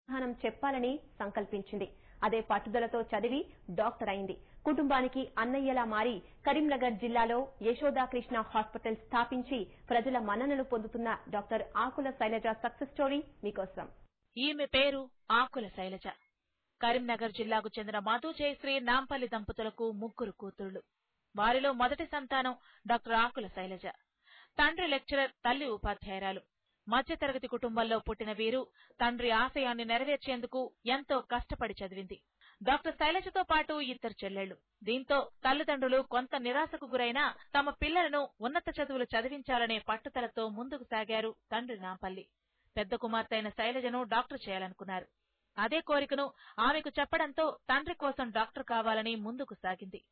సమాధానం చెప్పాలని సంకల్పించింది. అదే పట్టుదలతో చదివి డాక్టర్ అయింది. కుటుంబానికి అన్నయ్యలా మారి కరీంనగర్ జిల్లాలో యశోదాకృష్ణ హాస్పిటల్ స్థాపించి ప్రజల మన్ననలు పొందుతున్న డాక్టర్ ఆకుల శైలజ సక్సెస్ స్టోరీ మీకోసం. ఈమె పేరు ఆకుల శైలజ. కరీంనగర్ జిల్లాకు చెందిన మధు జయశ్రీ నాంపల్లి దంపతులకు 3 కూతుళ్లు. వారిలో మొదటి సంతానం డాక్టర్ ఆకుల శైలజ. తండ్రి లెక్చరర్, తల్లి ఉపాధ్యాయురాలు. మధ్యతరగతి కుటుంబంలో పుట్టిన వీరు తండ్రి ఆశయాన్ని నెరవేర్చేందుకు ఎంతో కష్టపడి చదివింది. డాక్టర్ శైలజతో పాటు 2 చెల్లెళ్లు. దీంతో తల్లిదండ్రులు కొంత నిరాశకు గురైనా తమ పిల్లలను ఉన్నత చదువులు చదివించాలనే పట్టుదలతో ముందుకు సాగారు తండ్రి నాంపల్లి. పెద్ద కుమార్తె అయిన శైలజను డాక్టర్ చేయాలనుకున్నారు. అదే కోరికను ఆమెకు చెప్పడంతో తండ్రి కోసం డాక్టర్ కావాలని ముందుకు సాగింది.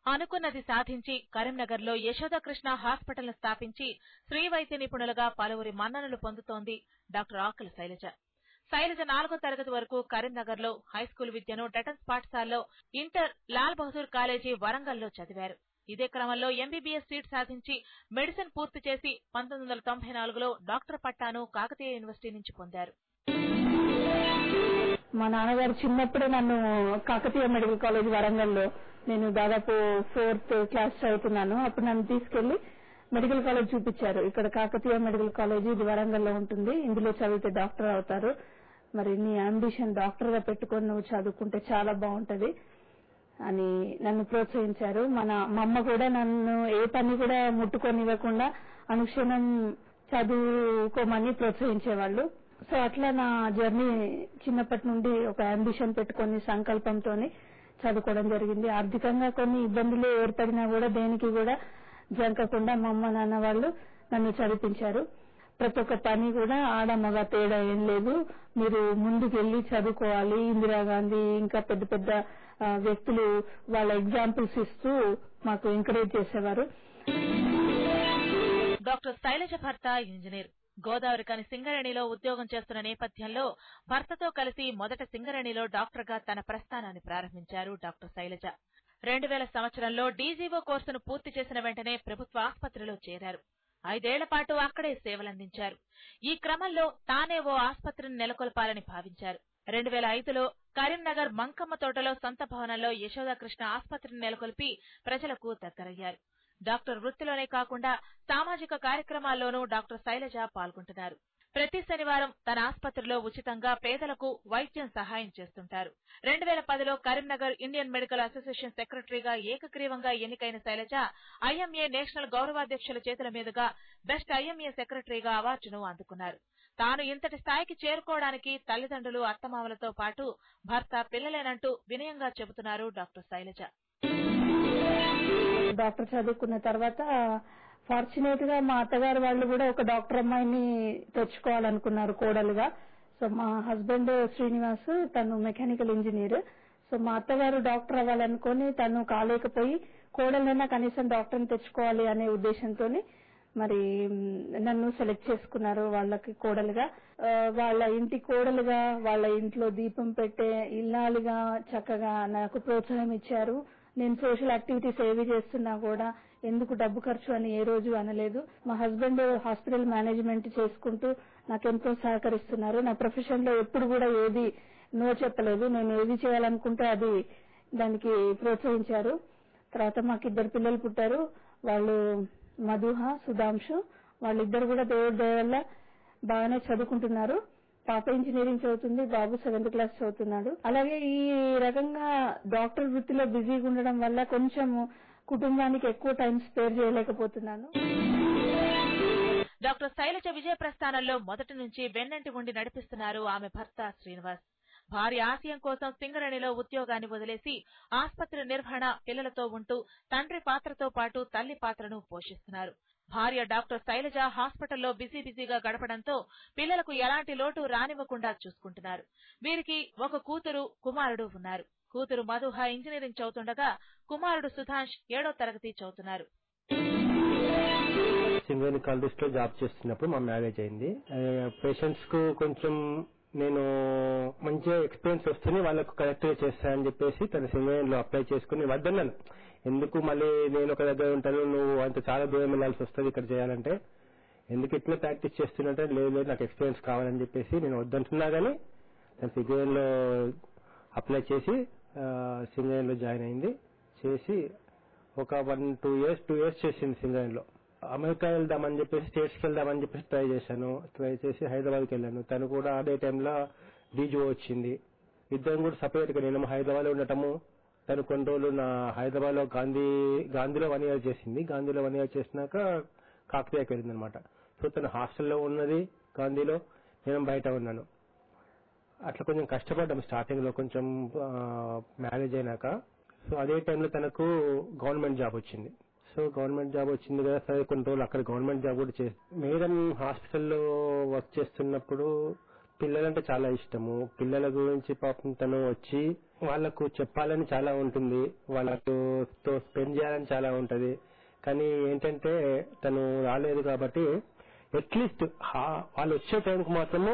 అనుకున్నది సాధించి కరీంనగర్ లో యశోదాకృష్ణ హాస్పిటల్ ను స్థాపించి స్త్రీ వైద్య నిపుణులుగా పలువురి మన్ననలు పొందుతోంది డాక్టర్ ఆకుల శైలజ. శైలజ 4వ తరగతి వరకు కరీంనగర్ లో హైస్కూల్ విద్యను డటన్స్ పాఠశాలలో, ఇంటర్ లాల్ బహదూర్ కాలేజీ వరంగల్ లో చదివారు. ఇదే క్రమంలో ఎంబీబీఎస్ సీట్ సాధించి మెడిసిన్ పూర్తి చేసి 1994లో డాక్టర్ పట్టాను కాకతీయ యూనివర్సిటీ నుంచి పొందారు. మా నాన్నగారు చిన్నప్పుడే నన్ను కాకతీయ మెడికల్ కాలేజ్ వరంగల్లో, నేను దాదాపు 4th క్లాస్ చదువుతున్నాను, అప్పుడు నన్ను తీసుకెళ్లి మెడికల్ కాలేజ్ చూపించారు. ఇక్కడ కాకతీయ మెడికల్ కాలేజ్ ఇది వరంగల్లో ఉంటుంది, ఇందులో చదివితే డాక్టర్ అవుతారు, మరి నీ అంబిషన్ డాక్టర్ గా పెట్టుకొని నువ్వు చదువుకుంటే చాలా బాగుంటది అని నన్ను ప్రోత్సహించారు. మా అమ్మ కూడా నన్ను ఏ పని కూడా ముట్టుకొనివ్వకుండా అనుక్షణం చదువుకోమని ప్రోత్సహించేవాళ్లు. సో అట్లా నా జర్నీ చిన్నప్పటి నుండి ఒక అంబిషన్ పెట్టుకుని సంకల్పంతోని చదువుకోవడం జరిగింది. ఆర్థికంగా కొన్ని ఇబ్బందులు ఏర్పడినా కూడా దేనికి కూడా జంకకుండా మా అమ్మ నాన్న వాళ్ళు నన్ను చదివించారు. ప్రతి ఒక్క పని కూడా ఆడ మగ తేడా ఏం లేదు, మీరు ముందుకెళ్లి చదువుకోవాలి. ఇందిరాగాంధీ ఇంకా పెద్ద పెద్ద వ్యక్తులు వాళ్ళ ఎగ్జాంపుల్స్ ఇస్తూ మాకు ఎంకరేజ్ చేసేవారు. డాక్టర్ శైలజ భర్త ఇంజనీర్. గోదావరి కని సింగరేణిలో ఉద్యోగం చేస్తున్న నేపథ్యంలో భర్తతో కలిసి మొదట సింగరేణిలో డాక్టర్ గా తన ప్రస్థానాన్ని ప్రారంభించారు డాక్టర్ శైలజ. 2000 సంవత్సరంలో డీజీఓ కోర్సును పూర్తి చేసిన వెంటనే ప్రభుత్వ ఆసుపత్రిలో చేరారు. 5 ఏళ్ల పాటు అక్కడే సేవలందించారు. ఈ క్రమంలో తానే ఓ ఆసుపత్రిని నెలకొల్పాలని భావించారు. 2005లో కరీంనగర్ మంకమ్మ తోటలో సొంత భవనంలో యశోదాకృష్ణ ఆసుపత్రిని నెలకొల్పి ప్రజలకు దగ్గరయ్యారు. డాక్టర్ వృత్తిలోనే కాకుండా సామాజిక కార్యక్రమాల్లోనూ డాక్టర్ శైలజ పాల్గొంటున్నారు. ప్రతి శనివారం తన ఆసుపత్రిలో ఉచితంగా పేదలకు వైద్యం సహాయం చేస్తుంటారు. 2010లో కరీంనగర్ ఇండియన్ మెడికల్ అసోసియేషన్ సెక్రటరీగా ఏకగ్రీవంగా ఎన్నికైన శైలజ ఐఎంఏ నేషనల్ గౌరవాధ్యక్షుల చేతుల మీదుగా బెస్ట్ ఐఎంఏ సెక్రటరీగా అవార్డును అందుకున్నారు. తాను ఇంతటి స్థాయికి చేరుకోవడానికి తల్లిదండ్రులు, అత్తమామలతో పాటు భర్త, పిల్లలేనంటూ వినయంగా చెబుతున్నారు డాక్టర్ శైలజ. డాక్టర్ చదువుకున్న తర్వాత ఫార్చునేట్ గా మా అత్తగారు వాళ్ళు కూడా ఒక డాక్టర్ అమ్మాయిని తెచ్చుకోవాలనుకున్నారు కోడలుగా. సో మా హస్బెండ్ శ్రీనివాస్, తను మెకానికల్ ఇంజనీర్. సో మా అత్తగారు డాక్టర్ అవ్వాలనుకుని తను కాలేకపోయి కోడలైనా కనీసం డాక్టర్ని తెచ్చుకోవాలి అనే ఉద్దేశంతో మరి నన్ను సెలెక్ట్ చేసుకున్నారు వాళ్ళకి కోడలుగా. వాళ్ళ ఇంటి కోడలుగా, వాళ్ళ ఇంట్లో దీపం పెట్టే ఇల్లాలుగా చక్కగా నాకు ప్రోత్సాహం ఇచ్చారు. నేను సోషల్ యాక్టివిటీస్ ఏవి చేస్తున్నా కూడా ఎందుకు డబ్బు ఖర్చు అని ఏ రోజు అనలేదు. మా హస్బెండ్ హాస్పిటల్ మేనేజ్మెంట్ చేసుకుంటూ నాకెంతో సహకరిస్తున్నారు. నా ప్రొఫెషన్ లో ఎప్పుడు కూడా ఏది నో చెప్పలేదు. నేను ఏది చేయాలనుకుంటే అది దానికి ప్రోత్సహించారు. తర్వాత మాకు 2 పిల్లలు పుట్టారు. వాళ్ళు మధుహ, సుధాంశు. వాళ్ళిద్దరు కూడా దేవుడి దయ వల్ల బాగానే చదువుకుంటున్నారు. పాప ఇంజనీరింగ్ చదువుతుంది, బాబు 7th క్లాస్ చదువుతున్నాడు. అలాగే ఈ రకంగా డాక్టర్ వృత్తిలో బిజీగా ఉండడం వల్ల కొంచెం కుటుంబానికి ఎక్కువ టైం స్పేర్ చేయలేకపోతున్నాను. డాక్టర్ శైలజ విజయ ప్రస్థానంలో మొదటి నుంచి వెన్నంటి ఉండి నడిపిస్తున్నారు ఆమె భర్త శ్రీనివాస్. భార్య ఆశయం కోసం సింగరేణిలో ఉద్యోగాన్ని వదిలేసి ఆసుపత్రి నిర్వహణ, పిల్లలతో ఉంటూ తండ్రి పాత్రతో పాటు తల్లి పాత్రను పోషిస్తున్నారు. భార్య డాక్టర్ శైలజ హాస్పిటల్లో బిజీగా గడపడంతో పిల్లలకు ఎలాంటి లోటు రానివ్వకుండా చూసుకుంటున్నారు. వీరికి ఒక కూతురు, కుమారుడు ఉన్నారు. కూతురు మధుహ ఇంజనీరింగ్ చదువుతుండగా కుమారుడు సుధాంష్ 7వ తరగతి చదువుతున్నారు. సింగరేణి కాలేజ్ లో జాబ్ చేస్తున్నప్పుడు మా మ్యారేజ్ అయింది. పేషెంట్స్ కు కొంచెం నేను మంచిగా ఎక్స్పీరియన్స్ వస్తేనే వాళ్ళకు కరెక్ట్ గా చేస్తానని చెప్పేసి తన సింగరేణిలో అప్లై చేసుకుని వద్దన్నాను. ఎందుకు మళ్ళీ నేను ఒక దగ్గర ఉంటాను, నువ్వు అంత చాలా దూరం వెళ్లాల్సి వస్తుంది ఇక్కడ చేయాలంటే, ఎందుకు ఇట్లా ప్రాక్టీస్ చేస్తున్నట్టే లేదు నాకు ఎక్స్పీరియన్స్ కావాలని చెప్పేసి నేను వద్దంటున్నా గానీ తను సింగరేణిలో అప్లై చేసి సింగరేణిలో జాయిన్ అయింది. చేసి ఒక 2 years చేసింది సింగరేణిలో. అమెరికా వెళ్దామని చెప్పేసి స్టేట్స్కి వెళ్దామని చెప్పేసి ట్రై చేసి హైదరాబాద్కి వెళ్ళాను. తను కూడా అదే టైంలో డీజో వచ్చింది. ఇద్దరం కూడా సపరేట్గా, నేను హైదరాబాద్లో ఉండటము, తను కొన్ని రోజులు నా హైదరాబాద్లో గాంధీలో 1 year చేసింది. గాంధీలో 1 year చేసినాక కాకతీయకి వెళ్ళింది అనమాట. సో తను హాస్టల్లో ఉన్నది గాంధీలో, నేను బయట ఉన్నాను. అట్లా కొంచెం కష్టపడ్డాం స్టార్టింగ్ లో, కొంచెం మ్యారేజ్ అయినాక. సో అదే టైంలో తనకు గవర్నమెంట్ జాబ్ వచ్చింది. సో గవర్నమెంట్ జాబ్ వచ్చింది కదా, సరే కొన్ని రోజులు అక్కడ గవర్నమెంట్ జాబ్ కూడా మేడం హాస్పిటల్లో వర్క్ చేస్తున్నప్పుడు పిల్లలంటే చాలా ఇష్టము. పిల్లల గురించి పాపం తను వచ్చి వాళ్లకు చెప్పాలని చాలా ఉంటుంది, వాళ్ళతో స్పెండ్ చేయాలని చాలా ఉంటది. కానీ ఏంటంటే తను రాలేదు కాబట్టి అట్లీస్ట్ వాళ్ళు వచ్చే టైంకి మాత్రము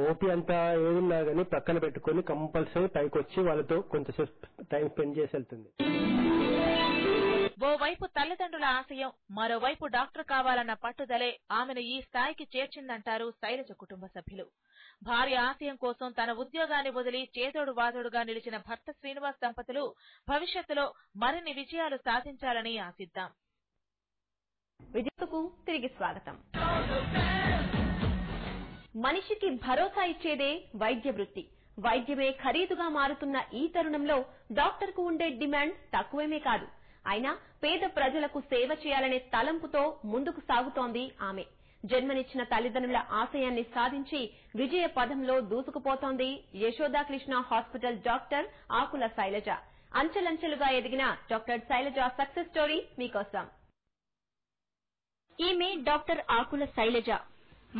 ఓపీ అంతా ఏదున్నా కానీ పక్కన పెట్టుకుని కంపల్సరీ పైకి వచ్చి వాళ్ళతో కొంచెం టైం స్పెండ్ చేసి వెళ్తుంది. ఓవైపు తల్లిదండ్రుల ఆశయం, మరోవైపు డాక్టర్ కావాలన్న పట్టుదలే ఆమెను ఈ స్థాయికి చేర్చిందంటారు శైలజ కుటుంబ సభ్యులు. భార్య ఆశయం కోసం తన ఉద్యోగాన్ని వదిలి చేదోడు వాదోడుగా నిలిచిన భర్త శ్రీనివాస్ దంపతులు భవిష్యత్తులో మరిన్ని విజయాలు సాధించాలని ఆశిద్దాం. విజయకు తిరిగి స్వాగతం. మనిషికి భరోసా ఇచ్చేదే వైద్య వృత్తి. వైద్యమే ఖరీదుగా మారుతున్న ఈ తరుణంలో డాక్టర్ కు ఉండే డిమాండ్ తక్కువేమీ కాదు. అయినా పేద ప్రజలకు సేవ చేయాలనే తలంపుతో ముందుకు సాగుతోంది ఆమె. జన్మనిచ్చిన తల్లిదండ్రుల ఆశయాన్ని సాధించి విజయ పదంలో దూసుకుపోతోంది యశోదాకృష్ణ హాస్పిటల్ డాక్టర్ ఆకుల శైలజ. అంచెలంచెలుగా ఎదిగిన డాక్టర్ శైలజ సక్సెస్ స్టోరీ మీకోసం. ఈమె డాక్టర్ ఆకుల శైలజ.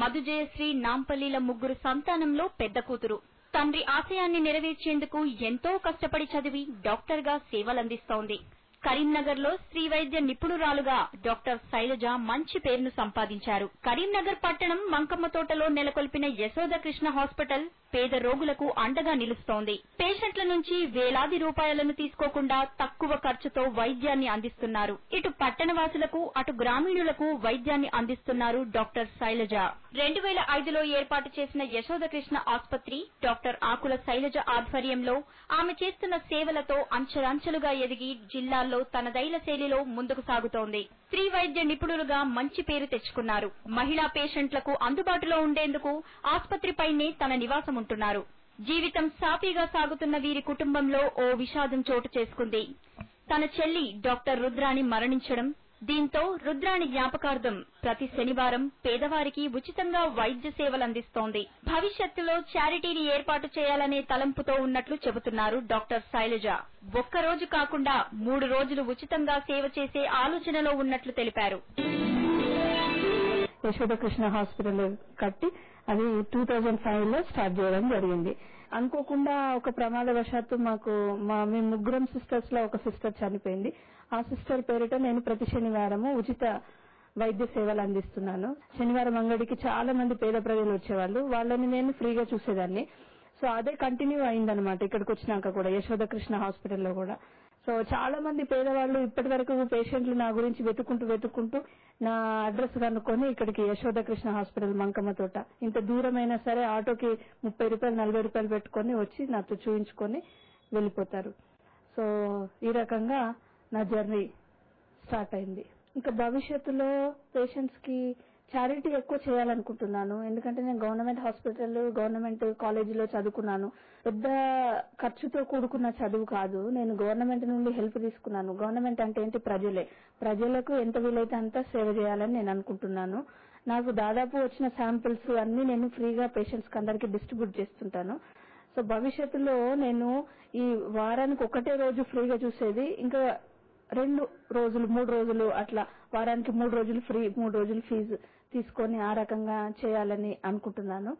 మధుజయశ్రీ నాంపల్లిల 3 సంతానంలో పెద్ద కూతురు. తండ్రి ఆశయాన్ని నెరవేర్చేందుకు ఎంతో కష్టపడి చదివి డాక్టర్ గా సేవలందిస్తోంది. కరీంనగర్ లో శ్రీ వైద్య నిపుణురాలుగా డాక్టర్ శైలజ మంచి పేరును సంపాదించారు. కరీంనగర్ పట్టణం మంకమ్మ తోటలో నెలకొల్పిన యశోదకృష్ణ హాస్పిటల్ పేద రోగులకు అండగా నిలుస్తోంది. పేషెంట్ల నుంచి వేలాది రూపాయలను తీసుకోకుండా తక్కువ ఖర్చుతో వైద్యాన్ని అందిస్తున్నారు. ఇటు పట్టణవాసులకు అటు గ్రామీణులకు వైద్యాన్ని అందిస్తున్నారు డాక్టర్ శైలజ. 2005లో ఏర్పాటు చేసిన యశోదకృష్ణ ఆసుపత్రి డాక్టర్ ఆకుల శైలజ ఆధ్వర్యంలో ఆమె చేస్తున్న సేవలతో అంచెలంచెలుగా ఎదిగి జిల్లాల్లో తనదైన శైలిలో ముందుకు సాగుతోంది. స్త్రీ వైద్య నిపుణులుగా మంచి పేరు తెచ్చుకున్నారు. మహిళా పేషెంట్లకు అందుబాటులో ఉండేందుకు ఆసుపత్రిపైనే తన నివాసం ఉంటున్నారు. జీవితం సాఫీగా సాగుతున్న వీరి కుటుంబంలో ఓ విషాదం చోటు చేసుకుంది. తన చెల్లి డాక్టర్ రుద్రాణి మరణించడం, దీంతో రుద్రాణి జ్ఞాపకార్థం ప్రతి శనివారం పేదవారికి ఉచితంగా వైద్య సేవలందిస్తోంది. భవిష్యత్తులో చారిటీని ఏర్పాటు చేయాలనే తలంపుతో ఉన్నట్లు చెబుతున్నారు డాక్టర్ శైలజ. ఒక్కరోజు కాకుండా 3 రోజులు ఉచితంగా సేవ చేసే ఆలోచనలో ఉన్నట్లు తెలిపారు. యశోదకృష్ణ హాస్పిటల్ కట్టి అది 2005లో స్టార్ట్ చేయడం జరిగింది. అనుకోకుండా ఒక ప్రమాదవశాత్తు మేము 3 సిస్టర్స్ లో ఒక సిస్టర్ చనిపోయింది. ఆ సిస్టర్ పేరిట నేను ప్రతి శనివారము ఉచిత వైద్య సేవలు అందిస్తున్నాను. శనివారం అంగడికి చాలా మంది పేద ప్రజలు వచ్చేవాళ్ళు, వాళ్ళని నేను ఫ్రీగా చూసేదాన్ని. సో అదే కంటిన్యూ అయిందనమాట ఇక్కడికి వచ్చినాక కూడా, యశోదకృష్ణ హాస్పిటల్లో కూడా. సో చాలా మంది పేదవాళ్ళు ఇప్పటి వరకు పేషెంట్లు నా గురించి వెతుక్కుంటూ నా అడ్రస్ కనుక్కొని ఇక్కడికి యశోదకృష్ణ హాస్పిటల్ మంకమ్మ తోట, ఇంత దూరమైనా సరే ఆటోకి 30 రూపాయలు 40 రూపాయలు పెట్టుకొని వచ్చి నాతో చూయించుకొని వెళ్ళిపోతారు. సో ఈ రకంగా నా జర్నీ స్టార్ట్ అయింది. ఇంకా భవిష్యత్తులో పేషెంట్స్ కి చారిటీ ఎక్కువ చేయాలనుకుంటున్నాను. ఎందుకంటే నేను గవర్నమెంట్ హాస్పిటల్, గవర్నమెంట్ కాలేజీలో చదువుకున్నాను. పెద్ద ఖర్చుతో కూడుకున్న చదువు కాదు. నేను గవర్నమెంట్ నుండి హెల్ప్ తీసుకున్నాను. గవర్నమెంట్ అంటే ఏంటి? ప్రజలకు ఎంత వీలైతే అంత సేవ చేయాలని నేను అనుకుంటున్నాను. నాకు దాదాపు వచ్చిన శాంపిల్స్ అన్ని నేను ఫ్రీగా పేషెంట్స్ కి అందరికీ డిస్ట్రిబ్యూట్ చేస్తుంటాను. సో భవిష్యత్తులో నేను ఈ వారానికి 1 రోజు ఫ్రీగా చూసేది, ఇంకా 2 రోజులు 3 రోజులు అట్లా వారానికి 3 రోజులు ఫ్రీ, 3 రోజులు ఫీజు తీసుకొని ఆ రకంగా చేయాలని అనుకుంటున్నాను.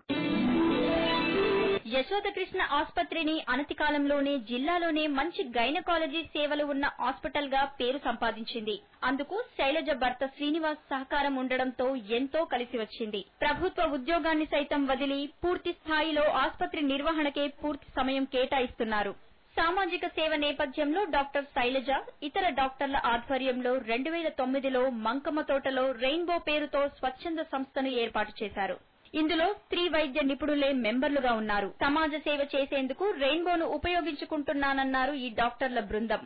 యశోదకృష్ణ ఆసుపత్రిని అనతి కాలంలోనే జిల్లాలోనే మంచి గైనకాలజీ సేవలు ఉన్న హాస్పిటల్ గా పేరు సంపాదించింది. అందుకు శైలజ భర్త శ్రీనివాస్ సహకారం ఉండడంతో ఎంతో కలిసి వచ్చింది. ప్రభుత్వ ఉద్యోగాన్ని సైతం వదిలి పూర్తి స్థాయిలో ఆసుపత్రి నిర్వహణకే పూర్తి సమయం కేటాయిస్తున్నారు. సామాజిక సేవ నేపథ్యంలో డాక్టర్ శైలజ ఇతర డాక్టర్ల ఆధ్వర్యంలో 2009లో మంకమ్మ తోటలో రెయిన్బో పేరుతో స్వచ్ఛంద సంస్థను ఏర్పాటు చేశారు. ఇందులో స్త్రీ వైద్య నిపుణులే మెంబర్లుగా ఉన్నారు. సమాజ సేవ చేసేందుకు రెయిన్బోను ఉపయోగించుకుంటున్నానన్నారు ఈ డాక్టర్ల బృందం.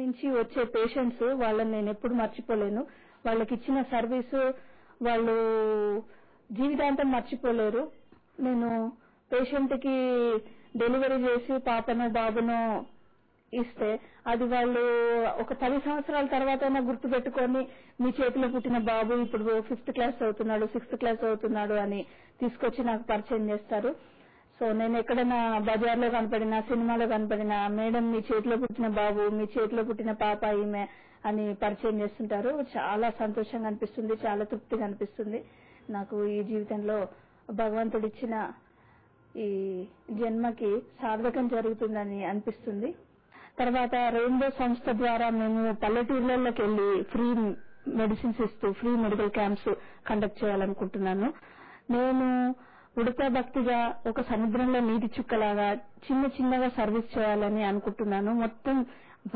నుంచి వచ్చే పేషెంట్స్ వాళ్ళని నేను ఎప్పుడు మర్చిపోలేను. వాళ్ళకి ఇచ్చిన సర్వీసు వాళ్ళు జీవితాంతం మర్చిపోలేరు. నేను పేషెంట్ కి డెలివరీ చేసి పాపను బాబును ఇస్తే అది వాళ్ళు ఒక 10 సంవత్సరాల తర్వాత గుర్తు పెట్టుకొని మీ చేతిలో పుట్టిన బాబు ఇప్పుడు 5th క్లాస్ చదువుతున్నాడు, 6th క్లాస్ చదువుతున్నాడు అని తీసుకొచ్చి నాకు పరిచయం చేస్తారు. సో నేను ఎక్కడైనా బజార్లో కనపడినా, సినిమాలో కనపడినా మేడం మీ చేతిలో పుట్టిన బాబు, మీ చేతిలో పుట్టిన పాప ఈమె అని పరిచయం చేస్తుంటారు. చాలా సంతోషంగా అనిపిస్తుంది, చాలా తృప్తిగా అనిపిస్తుంది. నాకు ఈ జీవితంలో భగవంతుడిచ్చిన ఈ జన్మకి సార్థకం జరుగుతుందని అనిపిస్తుంది. తర్వాత రెయిన్బో సంస్థ ద్వారా మేము పల్లెటూర్లలోకి వెళ్లి ఫ్రీ మెడిసిన్స్ ఇస్తూ ఫ్రీ మెడికల్ క్యాంప్స్ కండక్ట్ చేయాలనుకుంటున్నాను. నేను ఉడతా భక్తిగా ఒక సముద్రంలో నీటి చుక్కలాగా చిన్నగా సర్వీస్ చేయాలని అనుకుంటున్నాను. మొత్తం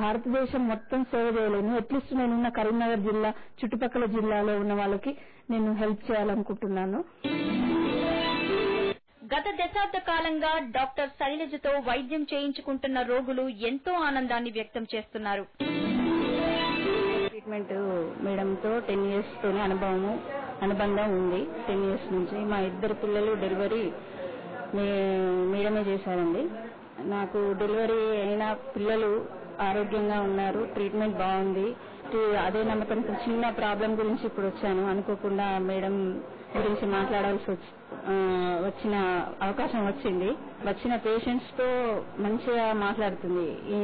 భారతదేశం మొత్తం సేవ చేయలేను, అట్లీస్ట్ నేనున్న కరీంనగర్ జిల్లా చుట్టుపక్కల జిల్లాలో ఉన్న వాళ్ళకి నేను హెల్ప్ చేయాలనుకుంటున్నాను. గత దశాబ్ద కాలంగా డాక్టర్ శైలజతో వైద్యం చేయించుకుంటున్న రోగులు ఎంతో ఆనందాన్ని వ్యక్తం చేస్తున్నారు. ట్రీట్మెంట్ మేడంతో 10 years తోనే అనుబంధం ఉంది. 10 years నుంచి మా 2 పిల్లలు డెలివరీ మేడమే చేశారండి. నాకు డెలివరీ అయిన పిల్లలు ఆరోగ్యంగా ఉన్నారు, ట్రీట్మెంట్ బాగుంది. అదే నమ్మకంతో చిన్న ప్రాబ్లం గురించి ఇప్పుడు వచ్చాను. అనుకోకుండా మేడం గురించి మాట్లాడాల్సి వచ్చిన అవకాశం వచ్చింది. వచ్చిన పేషెంట్స్ తో మంచిగా మాట్లాడుతుంది. ఈ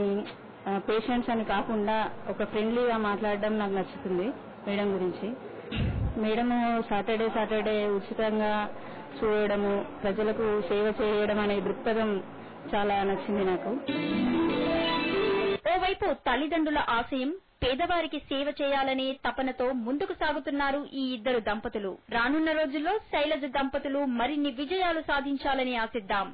పేషెంట్స్ అని కాకుండా ఒక ఫ్రెండ్లీగా మాట్లాడడం నాకు నచ్చుతుంది మేడం గురించి. మేడం సాటర్డే ఉచితంగా చూడడము, ప్రజలకు సేవ చేయడం అనే దృక్పథం చాలా నచ్చింది నాకు. ఓవైపు తల్లిదండ్రుల ఆశయం పేదవారికి సేవ చేయాలనే తపనతో ముందుకు సాగుతున్నారు ఈ 2 దంపతులు. రానున్న రోజుల్లో శైలజ దంపతులు మరిన్ని విజయాలు సాధించాలని ఆశిద్దాం.